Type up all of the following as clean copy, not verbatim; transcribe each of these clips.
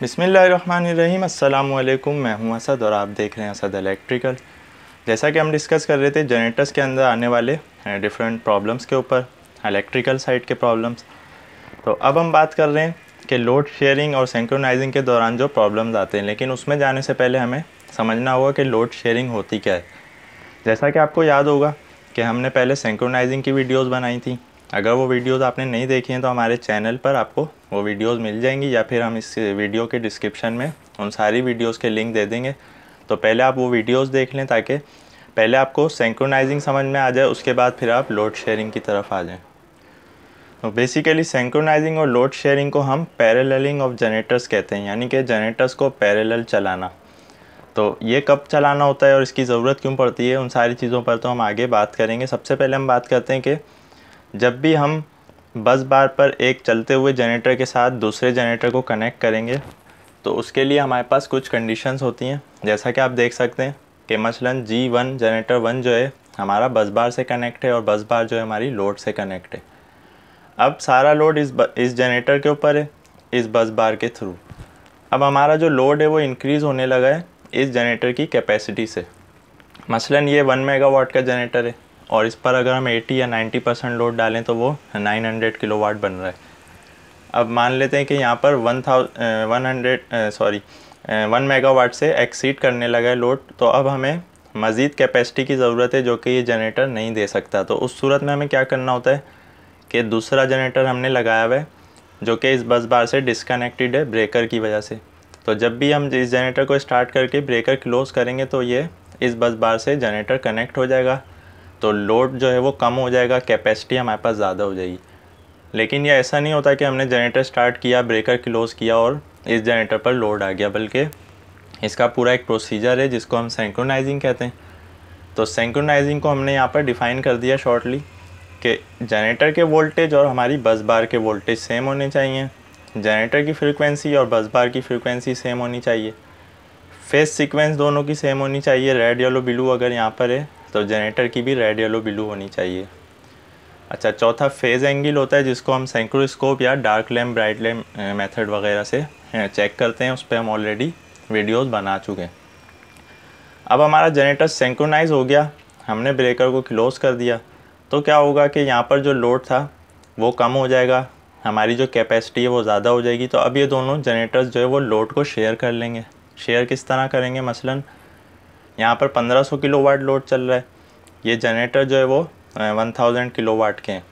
बिस्मिल्लाहिर्रहमानिर्रहीम। अस्सलाम वालेकुम। मैं हूं असद और आप देख रहे हैं असद इलेक्ट्रिकल। जैसा कि हम डिस्कस कर रहे थे जनरेटर्स के अंदर आने वाले डिफरेंट प्रॉब्लम्स के ऊपर, इलेक्ट्रिकल साइड के प्रॉब्लम्स। तो अब हम बात कर रहे हैं कि लोड शेयरिंग और सिंक्रोनाइजिंग के दौरान जो प्रॉब्लम्स आते हैं, लेकिन उसमें जाने से पहले हमें समझना होगा कि लोड शेयरिंग होती क्या है। जैसा कि आपको याद होगा कि हमने पहले सिंक्रोनाइजिंग की वीडियोस बनाई थी। अगर वो वीडियोस आपने नहीं देखी हैं तो हमारे चैनल पर आपको वो वीडियोस मिल जाएंगी, या फिर हम इस वीडियो के डिस्क्रिप्शन में उन सारी वीडियोस के लिंक दे देंगे। तो पहले आप वो वीडियोस देख लें ताकि पहले आपको सिंक्रोनाइजिंग समझ में आ जाए, उसके बाद फिर आप लोड शेयरिंग की तरफ आ जाएँ। तो बेसिकली सिंक्रोनाइजिंग और लोड शेयरिंग को हम पैरेललिंग ऑफ जनरेटर्स कहते हैं, यानी कि जनरेटर्स को पैरेलल चलाना। तो ये कब चलाना होता है और इसकी ज़रूरत क्यों पड़ती है, उन सारी चीज़ों पर तो हम आगे बात करेंगे। सबसे पहले हम बात करते हैं कि जब भी हम बस बार पर एक चलते हुए जनरेटर के साथ दूसरे जनरेटर को कनेक्ट करेंगे तो उसके लिए हमारे पास कुछ कंडीशंस होती हैं। जैसा कि आप देख सकते हैं कि मसलन G1 जनरेटर 1 जो है हमारा बस बार से कनेक्ट है और बस बार जो है हमारी लोड से कनेक्ट है। अब सारा लोड इस जनरेटर के ऊपर है, इस बस बार के थ्रू। अब हमारा जो लोड है वो इंक्रीज़ होने लगा है इस जनरेटर की कैपेसिटी से। मसलन ये 1 मेगावाट का जनरेटर है और इस पर अगर हम 80 या 90% लोड डालें तो वो 900 किलोवाट बन रहा है। अब मान लेते हैं कि यहाँ पर 1 मेगावाट से एक्सीड करने लगा है लोड, तो अब हमें मज़ीद कैपेसिटी की ज़रूरत है जो कि ये जनरेटर नहीं दे सकता। तो उस सूरत में हमें क्या करना होता है कि दूसरा जनरेटर हमने लगाया हुआ है जो कि इस बस बार से डिस्कनेक्टेड है ब्रेकर की वजह से। तो जब भी हम इस जनरेटर को स्टार्ट करके ब्रेकर क्लोज़ करेंगे तो ये इस बस बार से जनरेटर कनेक्ट हो जाएगा, तो लोड जो है वो कम हो जाएगा, कैपेसिटी हमारे पास ज़्यादा हो जाएगी। लेकिन ये ऐसा नहीं होता कि हमने जनरेटर स्टार्ट किया, ब्रेकर क्लोज़ किया और इस जनरेटर पर लोड आ गया, बल्कि इसका पूरा एक प्रोसीजर है जिसको हम सिंक्रोनाइजिंग कहते हैं। तो सिंक्रोनाइजिंग को हमने यहाँ पर डिफ़ाइन कर दिया शॉर्टली कि जनरेटर के वोल्टेज और हमारी बस बार के वोल्टेज सेम होने चाहिए, जनरेटर की फ्रीक्वेंसी और बस बार की फ्रीक्वेंसी सेम होनी चाहिए, फेस सीक्वेंस दोनों की सेम होनी चाहिए। रेड येलो ब्लू अगर यहाँ पर है तो जनरेटर की भी रेड येलो ब्लू होनी चाहिए। अच्छा, चौथा फेज़ एंगल होता है जिसको हम सेंक्रोस्कोप या dark lamp bright lamp method वगैरह से चेक करते हैं। उस पर हम ऑलरेडी वीडियोस बना चुके हैं। अब हमारा जनरेटर सिंक्रोनाइज हो गया, हमने ब्रेकर को क्लोज़ कर दिया, तो क्या होगा कि यहाँ पर जो लोड था वो कम हो जाएगा, हमारी जो कैपेसिटी है वो ज़्यादा हो जाएगी। तो अब ये दोनों जनरेटर्स जो है वो लोड को शेयर कर लेंगे। शेयर किस तरह करेंगे? मसलन यहाँ पर 1500 किलोवाट लोड चल रहा है, ये जनरेटर जो है वो 1000 किलोवाट के हैं।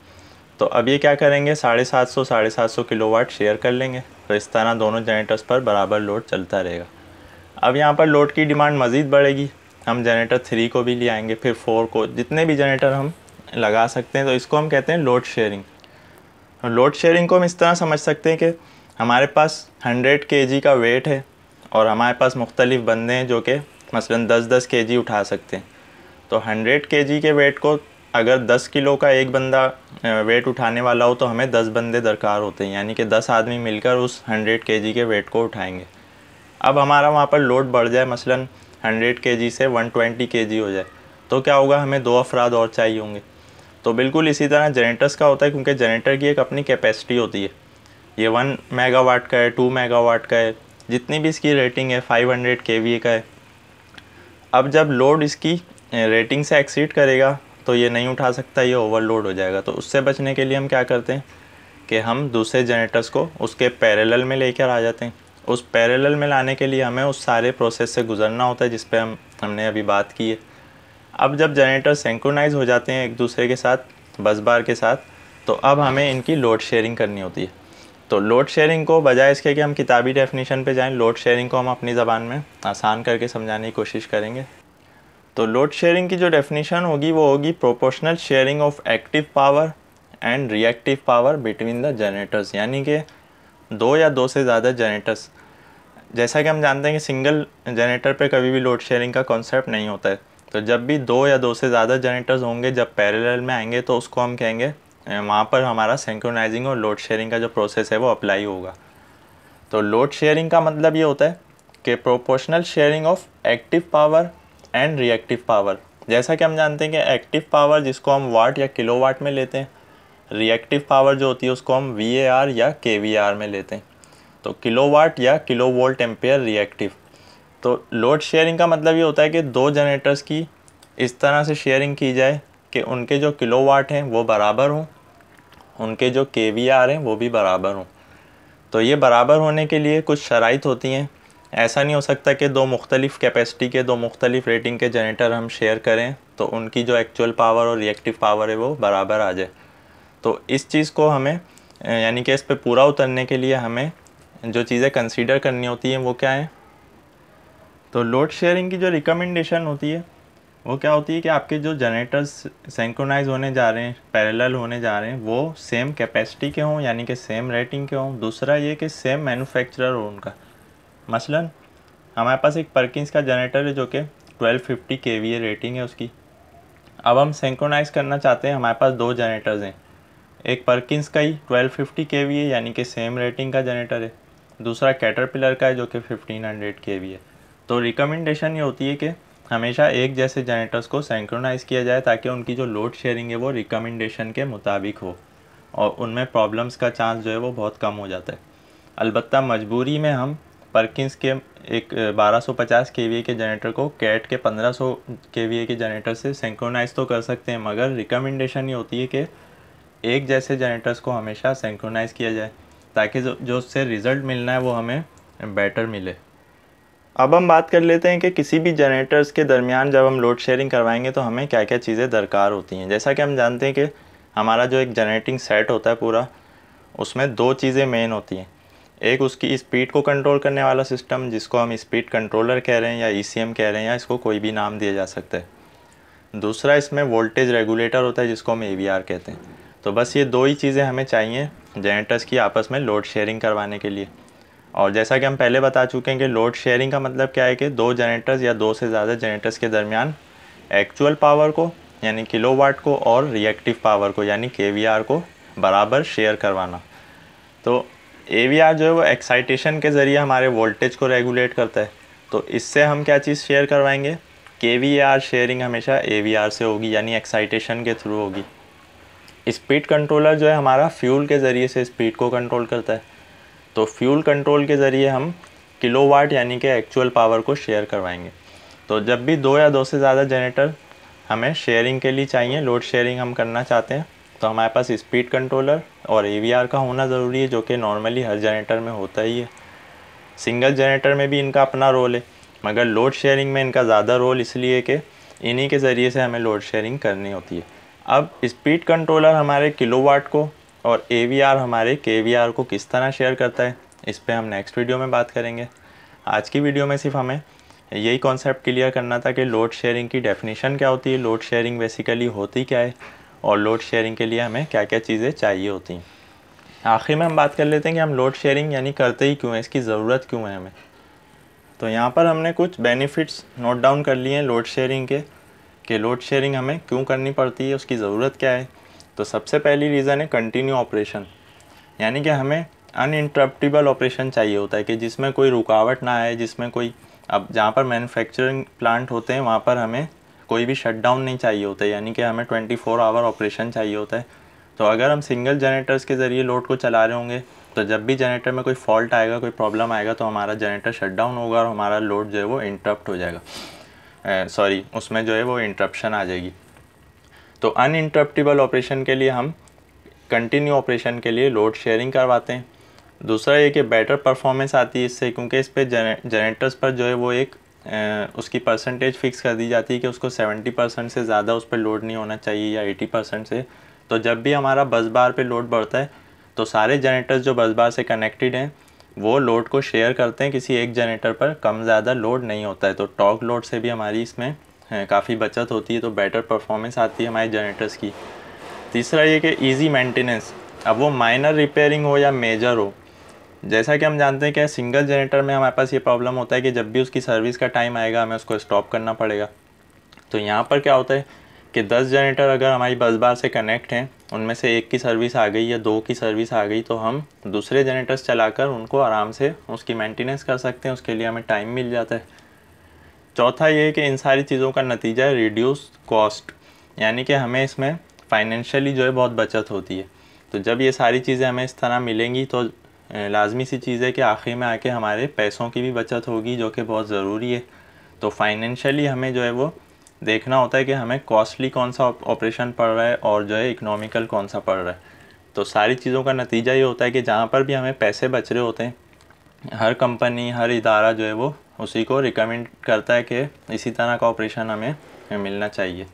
तो अब ये क्या करेंगे, 750 किलोवाट शेयर कर लेंगे। तो इस तरह दोनों जनरेटर्स पर बराबर लोड चलता रहेगा। अब यहाँ पर लोड की डिमांड मज़ीद बढ़ेगी, हम जनरेटर 3 को भी ले आएंगे, फिर 4 को, जितने भी जनरेटर हम लगा सकते हैं। तो इसको हम कहते हैं लोड शेयरिंग। लोड शेयरिंग को हम इस तरह समझ सकते हैं कि हमारे पास 100 kg का वेट है और हमारे पास मुख्तलिफ़ बंदे हैं जो कि मसलन 10-10 kg उठा सकते हैं। तो 100 kg के वेट को अगर 10 किलो का एक बंदा वेट उठाने वाला हो तो हमें 10 बंदे दरकार होते हैं, यानी कि 10 आदमी मिलकर उस 100 kg के वेट को उठाएंगे। अब हमारा वहाँ पर लोड बढ़ जाए, मसलन 100 kg से 120 kg हो जाए, तो क्या होगा, हमें 2 अफराद और चाहिए होंगे। तो बिल्कुल इसी तरह जनरेटर्स का होता है, क्योंकि जनरेटर की एक अपनी कैपेसिटी होती है। ये 1 मेगावाट का है, 2 मेगावाट का है, जितनी भी इसकी रेटिंग है, 500 kVA का है। अब जब लोड इसकी रेटिंग से एक्सीड करेगा तो ये नहीं उठा सकता, ये ओवरलोड हो जाएगा। तो उससे बचने के लिए हम क्या करते हैं कि हम दूसरे जनरेटर्स को उसके पैरेलल में लेकर आ जाते हैं। उस पैरेलल में लाने के लिए हमें उस सारे प्रोसेस से गुजरना होता है जिस पे हमने अभी बात की है। अब जब जनरेटर सिंक्रोनाइज हो जाते हैं एक दूसरे के साथ, बस बार के साथ, तो अब हमें इनकी लोड शेयरिंग करनी होती है। तो लोड शेयरिंग को बजाय इसके कि हम किताबी डेफिनेशन पे जाएं, लोड शेयरिंग को हम अपनी ज़बान में आसान करके समझाने की कोशिश करेंगे। तो लोड शेयरिंग की जो डेफिनेशन होगी वो होगी proportional sharing of active power and reactive power between the generators, यानी कि 2 या 2 से ज़्यादा जनरेटर्स। जैसा कि हम जानते हैं कि सिंगल जनरेटर पे कभी भी लोड शेयरिंग का कॉन्सेप्ट नहीं होता है। तो जब भी 2 या 2 से ज़्यादा जनरेटर्स होंगे, जब पैरेलल में आएंगे, तो उसको हम कहेंगे वहाँ पर हमारा सिंक्रोनाइजिंग और लोड शेयरिंग का जो प्रोसेस है वो अप्लाई होगा। तो लोड शेयरिंग का मतलब ये होता है कि proportional sharing of active power and reactive power. जैसा कि हम जानते हैं कि एक्टिव पावर जिसको हम वाट या किलोवाट में लेते हैं, रिएक्टिव पावर जो होती है उसको हम VAR या KVAR में लेते हैं। तो किलोवाट या किलो वोल्ट एम्पेयर रिएक्टिव। तो लोड शेयरिंग का मतलब ये होता है कि दो जनरेटर्स की इस तरह से शेयरिंग की जाए कि उनके जो किलोवाट हैं वो बराबर हों, उनके जो केवीआर हैं वो भी बराबर हों। तो ये बराबर होने के लिए कुछ शराइत होती हैं। ऐसा नहीं हो सकता कि दो मुख्तलिफ़ कैपेसिटी के दो मुख्तलिफ़ रेटिंग के जनरेटर हम शेयर करें तो उनकी जो एक्चुअल पावर और रिएक्टिव पावर है वो बराबर आ जाए। तो इस चीज़ को हमें यानी कि इस पे पूरा उतरने के लिए हमें जो चीज़ें कंसीडर करनी होती हैं वो क्या है। तो लोड शेयरिंग की जो रिकमेंडेशन होती है वो क्या होती है कि आपके जो जनरेटर्स सिंक्रोनाइज होने जा रहे हैं, पैरेलल होने जा रहे हैं, वो सेम कैपेसिटी के हों यानी कि सेम रेटिंग के हों। दूसरा ये कि सेम मैन्युफैक्चरर हो उनका। मसलन हमारे पास एक परकिंस का जनरेटर है जो कि 1250 kVA रेटिंग है उसकी। अब हम सिंक्रोनाइज़ करना चाहते हैं, हमारे पास दो जनरेटर्स हैं, एक परकिंस का ही 1250 kVA यानी कि सेम रेटिंग का जनरेटर है, दूसरा कैटरपिलर का है जो कि 1500 kVA। तो रिकमेंडेशन ये होती है कि हमेशा एक जैसे जनरेटर्स को सिंक्रोनाइज़ किया जाए ताकि उनकी जो लोड शेयरिंग है वो रिकमेंडेशन के मुताबिक हो और उनमें प्रॉब्लम्स का चांस जो है वो बहुत कम हो जाता है। अलबत्ता मजबूरी में हम परकिंस के एक 1250 kVA के जनरेटर को कैट के 1500 kVA के जनरेटर से सिंक्रोनाइज़ तो कर सकते हैं, मगर रिकमेंडेशन ये होती है कि एक जैसे जनरेटर्स को हमेशा सिंक्रोनाइज़ किया जाए ताकि जो उससे रिज़ल्ट मिलना है वो हमें बेटर मिले। अब हम बात कर लेते हैं कि किसी भी जनरेटर्स के दरमियान जब हम लोड शेयरिंग करवाएंगे तो हमें क्या क्या चीज़ें दरकार होती हैं। जैसा कि हम जानते हैं कि हमारा जो एक जनरेटिंग सेट होता है पूरा, उसमें दो चीज़ें मेन होती हैं। एक उसकी स्पीड को कंट्रोल करने वाला सिस्टम जिसको हम स्पीड कंट्रोलर कह रहे हैं या ECM कह रहे हैं या इसको कोई भी नाम दिया जा सकता है। दूसरा इसमें वोल्टेज रेगुलेटर होता है जिसको हम AVR कहते हैं। तो बस ये दो ही चीज़ें हमें चाहिए जनरेटर्स की आपस में लोड शेयरिंग करवाने के लिए। और जैसा कि हम पहले बता चुके हैं कि लोड शेयरिंग का मतलब क्या है कि दो जनरेटर्स या दो से ज़्यादा जनरेटर्स के दरमियान एक्चुअल पावर को यानी किलोवाट को और रिएक्टिव पावर को यानी KVR को बराबर शेयर करवाना। तो AVR जो है वो एक्साइटेशन के ज़रिए हमारे वोल्टेज को रेगुलेट करता है। तो इससे हम क्या चीज़ शेयर करवाएंगे, KVR शेयरिंग हमेशा AVR से होगी यानी एक्साइटेशन के थ्रू होगी। स्पीड कंट्रोलर जो है हमारा फ्यूल के ज़रिए से स्पीड को कंट्रोल करता है। तो फ्यूल कंट्रोल के ज़रिए हम किलोवाट यानी कि एक्चुअल पावर को शेयर करवाएंगे। तो जब भी दो या दो से ज़्यादा जनरेटर हमें शेयरिंग के लिए चाहिए, लोड शेयरिंग हम करना चाहते हैं, तो हमारे पास स्पीड कंट्रोलर और AVR का होना ज़रूरी है जो कि नॉर्मली हर जनरेटर में होता ही है। सिंगल जनरेटर में भी इनका अपना रोल है, मगर लोड शेयरिंग में इनका ज़्यादा रोल इसलिए है कि इन्हीं के ज़रिए से हमें लोड शेयरिंग करनी होती है। अब स्पीड कंट्रोलर हमारे किलोवाट को और AVR हमारे KVR को किस तरह शेयर करता है, इस पे हम नेक्स्ट वीडियो में बात करेंगे। आज की वीडियो में सिर्फ हमें यही कॉन्सेप्ट क्लियर करना था कि लोड शेयरिंग की डेफिनेशन क्या होती है, लोड शेयरिंग बेसिकली होती क्या है और लोड शेयरिंग के लिए हमें क्या क्या चीज़ें चाहिए होती हैं। आखिर में हम बात कर लेते हैं कि हम लोड शेयरिंग यानी करते ही क्यों हैं, इसकी ज़रूरत क्यों है हमें। तो यहाँ पर हमने कुछ बेनिफिट्स नोट डाउन कर लिए हैं लोड शेयरिंग के, कि लोड शेयरिंग हमें क्यों करनी पड़ती है, उसकी ज़रूरत क्या है। तो सबसे पहली रीज़न है कंटिन्यू ऑपरेशन, यानी कि हमें अनइंटरप्टेबल ऑपरेशन चाहिए होता है कि जिसमें कोई रुकावट ना आए, जिसमें कोई, अब जहाँ पर मैन्युफैक्चरिंग प्लांट होते हैं वहाँ पर हमें कोई भी शटडाउन नहीं चाहिए होता है, यानी कि हमें 24 आवर ऑपरेशन चाहिए होता है। तो अगर हम सिंगल जनरेटर्स के ज़रिए लोड को चला रहे होंगे तो जब भी जनरेटर में कोई फॉल्ट आएगा, कोई प्रॉब्लम आएगा तो हमारा जनरेटर शटडाउन होगा और हमारा लोड जो है वो इंटरप्ट हो जाएगा, उसमें जो है वो इंटरप्शन आ जाएगी। तो अनइंटरप्टेबल ऑपरेशन के लिए हम कंटिन्यू ऑपरेशन के लिए लोड शेयरिंग करवाते हैं। दूसरा ये कि बेटर परफॉर्मेंस आती है इससे, क्योंकि इस पे जनरेटर्स पर जो है वो एक उसकी परसेंटेज फ़िक्स कर दी जाती है कि उसको 70% से ज़्यादा उस पर लोड नहीं होना चाहिए या 80% से। तो जब भी हमारा बस बार पे लोड बढ़ता है तो सारे जनरेटर्स जो बस बार से कनेक्टेड हैं वो लोड को शेयर करते हैं, किसी एक जनरेटर पर कम ज़्यादा लोड नहीं होता है। तो टॉर्क लोड से भी हमारी इसमें काफ़ी बचत होती है, तो बेटर परफॉर्मेंस आती है हमारे जनरेटर्स की। तीसरा ये कि ईज़ी मेंटेनेंस, अब वो माइनर रिपेयरिंग हो या मेजर हो। जैसा कि हम जानते हैं कि सिंगल जनरेटर में हमारे पास ये प्रॉब्लम होता है कि जब भी उसकी सर्विस का टाइम आएगा हमें उसको स्टॉप करना पड़ेगा। तो यहाँ पर क्या होता है कि 10 जनरेटर अगर हमारी बस बार से कनेक्ट हैं, उनमें से एक की सर्विस आ गई या दो की सर्विस आ गई, तो हम दूसरे जनरेटर्स चलाकर उनको आराम से उसकी मेंटेनेंस कर सकते हैं, उसके लिए हमें टाइम मिल जाता है। चौथा ये है कि इन सारी चीज़ों का नतीजा है रिड्यूस कॉस्ट, यानी कि हमें इसमें फाइनेंशियली जो है बहुत बचत होती है। तो जब ये सारी चीज़ें हमें इस तरह मिलेंगी तो लाजमी सी चीज़ है कि आखिर में आके हमारे पैसों की भी बचत होगी, जो कि बहुत ज़रूरी है। तो फाइनेंशियली हमें जो है वो देखना होता है कि हमें कॉस्टली कौन सा ऑपरेशन पड़ रहा है और जो है इकोनॉमिकल कौन सा पड़ रहा है। तो सारी चीज़ों का नतीजा ये होता है कि जहाँ पर भी हमें पैसे बच रहे होते हैं, हर कंपनी, हर इदारा जो है वो उसी को रिकमेंड करता है कि इसी तरह का ऑपरेशन हमें मिलना चाहिए।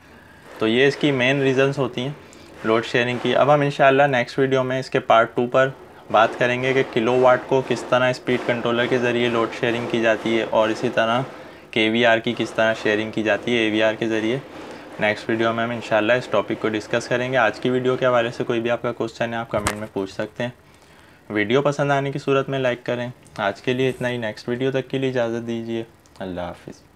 तो ये इसकी मेन रीज़न्स होती हैं लोड शेयरिंग की। अब हम इंशाल्लाह नेक्स्ट वीडियो में इसके पार्ट 2 पर बात करेंगे कि किलोवाट को किस तरह स्पीड कंट्रोलर के ज़रिए लोड शेयरिंग की जाती है और इसी तरह KVR की किस तरह शेयरिंग की जाती है AVR के ज़रिए। नेक्स्ट वीडियो में हम इंशाल्लाह इस टॉपिक को डिस्कस करेंगे। आज की वीडियो के हवाले से कोई भी आपका क्वेश्चन है आप कमेंट में पूछ सकते हैं। वीडियो पसंद आने की सूरत में लाइक करें। आज के लिए इतना ही, नेक्स्ट वीडियो तक के लिए इजाज़त दीजिए। अल्लाह हाफिज़।